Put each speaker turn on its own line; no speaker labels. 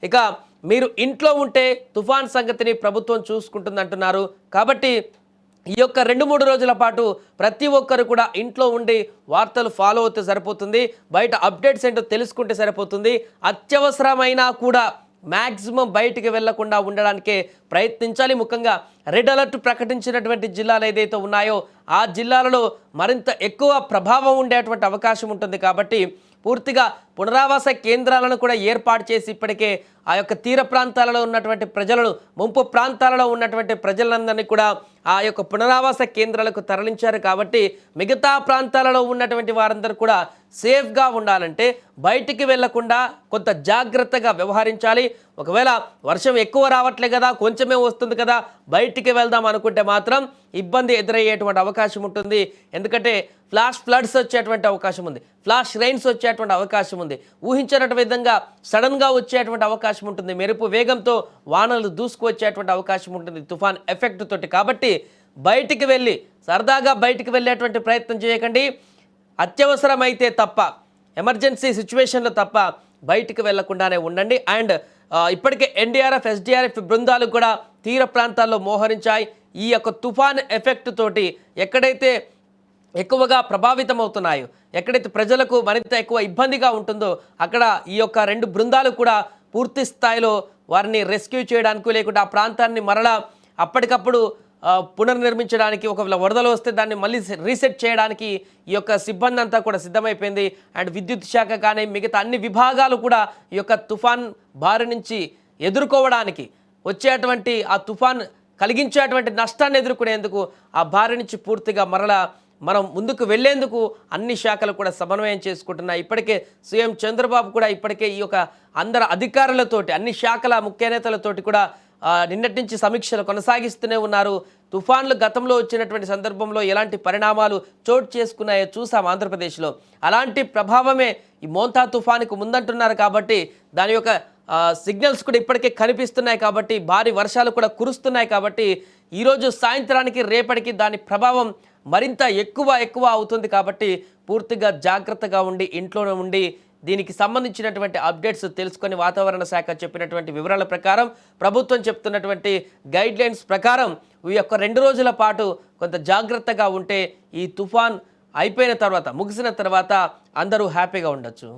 ఇక మీరు ఇంట్లో ఉంటే తుఫాన్ సంగతిని ప్రభుత్వం చూసుకుంటుందంటున్నారు. కాబట్టి ఈ యొక్క 2-3 రోజుల పాటు ప్రతి ఒక్కరు కూడా ఇంట్లో ఉండి వార్తలు ఫాలో అవుతే సరిపోతుంది. బయట అప్డేట్స్ ఏంటో తెలుసుకుంటే సరిపోతుంది. అత్యవసరమైనా కూడా మ్యాక్సిమం బయటికి వెళ్లకుండా ఉండడానికే ప్రయత్నించాలి. ముఖ్యంగా రెడ్ అలర్ట్ ప్రకటించినటువంటి జిల్లాలు ఏదైతే ఉన్నాయో ఆ జిల్లాలలో మరింత ఎక్కువ ప్రభావం ఉండేటువంటి అవకాశం ఉంటుంది. కాబట్టి పూర్తిగా పునరావాస కేంద్రాలను కూడా ఏర్పాటు చేసి ఇప్పటికే ఆ యొక్క తీర ప్రాంతాలలో ఉన్నటువంటి ప్రజలను, ముంపు ప్రాంతాలలో ఉన్నటువంటి ప్రజలందరినీ కూడా ఆ యొక్క పునరావాస కేంద్రాలకు తరలించారు. కాబట్టి మిగతా ప్రాంతాలలో ఉన్నటువంటి వారందరూ కూడా సేఫ్గా ఉండాలంటే బయటికి వెళ్లకుండా కొంత జాగ్రత్తగా వ్యవహరించాలి. ఒకవేళ వర్షం ఎక్కువ రావట్లే కదా, కొంచెమే వస్తుంది కదా, బయటికి వెళ్దాం అనుకుంటే మాత్రం ఇబ్బంది ఎదురయ్యేటువంటి అవకాశం ఉంటుంది. ఎందుకంటే ఫ్లాష్ ఫ్లడ్స్ వచ్చేటువంటి అవకాశం ఉంది, ఫ్లాష్ రైన్స్ వచ్చేటువంటి అవకాశం ఉంది, ఊహించినటువంటి విధంగా సడన్గా వచ్చేటువంటి అవకాశం ఉంటుంది, మెరుపు వేగంతో వానలు దూసుకువచ్చేటువంటి అవకాశం ఉంటుంది తుఫాన్ ఎఫెక్ట్ తోటి. కాబట్టి బయటికి వెళ్ళి సరదాగా బయటికి వెళ్ళేటువంటి ప్రయత్నం చేయకండి. అత్యవసరమైతే తప్ప, ఎమర్జెన్సీ సిచ్యువేషన్లో తప్ప బయటికి వెళ్లకుండానే ఉండండి. అండ్ ఇప్పటికే ఎన్డీఆర్ఎఫ్, ఎస్డీఆర్ఎఫ్ బృందాలు కూడా తీర ప్రాంతాల్లో మోహరించాయి. ఈ యొక్క తుఫాన్ ఎఫెక్ట్ తోటి ఎక్కడైతే ఎక్కువగా ప్రభావితం అవుతున్నాయో, ఎక్కడైతే ప్రజలకు మరింత ఎక్కువ ఇబ్బందిగా ఉంటుందో అక్కడ ఈ యొక్క 2 బృందాలు కూడా పూర్తి స్థాయిలో వారిని రెస్క్యూ చేయడానికి, లేకుంటే ఆ ప్రాంతాన్ని మరలా అప్పటికప్పుడు పునర్నిర్మించడానికి, ఒకవేళ వరదలు వస్తే దాన్ని మళ్ళీ రీసెట్ చేయడానికి ఈ యొక్క సిబ్బంది అంతా కూడా సిద్ధమైపోయింది. అండ్ విద్యుత్ శాఖ కానీ మిగతా అన్ని విభాగాలు కూడా ఈ యొక్క తుఫాన్ బారి నుంచి ఎదుర్కోవడానికి, వచ్చేటువంటి ఆ తుఫాన్ కలిగించేటువంటి నష్టాన్ని ఎదుర్కొనేందుకు, ఆ బారి నుంచి పూర్తిగా మరలా మనం ముందుకు వెళ్లేందుకు అన్ని శాఖలు కూడా సమన్వయం చేసుకుంటున్నాయి. ఇప్పటికే సీఎం చంద్రబాబు కూడా ఇప్పటికే ఈ యొక్క అందరు అధికారులతోటి, అన్ని శాఖల ముఖ్య నేతలతోటి కూడా నిన్నటి నుంచి సమీక్షలు కొనసాగిస్తూనే ఉన్నారు. తుఫాన్లు గతంలో వచ్చినటువంటి సందర్భంలో ఎలాంటి పరిణామాలు చోటు చేసుకున్నాయో చూసాం ఆంధ్రప్రదేశ్లో. అలాంటి ప్రభావమే ఈ మోంతా తుఫానుకు ముందంటున్నారు. కాబట్టి దాని యొక్క సిగ్నల్స్ కూడా ఇప్పటికే కనిపిస్తున్నాయి. కాబట్టి భారీ వర్షాలు కూడా కురుస్తున్నాయి. కాబట్టి ఈరోజు సాయంత్రానికి రేపటికి దాని ప్రభావం మరింత ఎక్కువ అవుతుంది. కాబట్టి పూర్తిగా జాగ్రత్తగా ఉండి ఇంట్లోనే ఉండి దీనికి సంబంధించినటువంటి అప్డేట్స్ తెలుసుకొని, వాతావరణ శాఖ చెప్పినటువంటి వివరాల ప్రకారం, ప్రభుత్వం చెప్తున్నటువంటి గైడ్లైన్స్ ప్రకారం ఈ యొక్క 2 రోజుల పాటు కొంత జాగ్రత్తగా ఉంటే ఈ తుఫాన్ అయిపోయిన తర్వాత, ముగిసిన తర్వాత అందరూ హ్యాపీగా ఉండొచ్చు.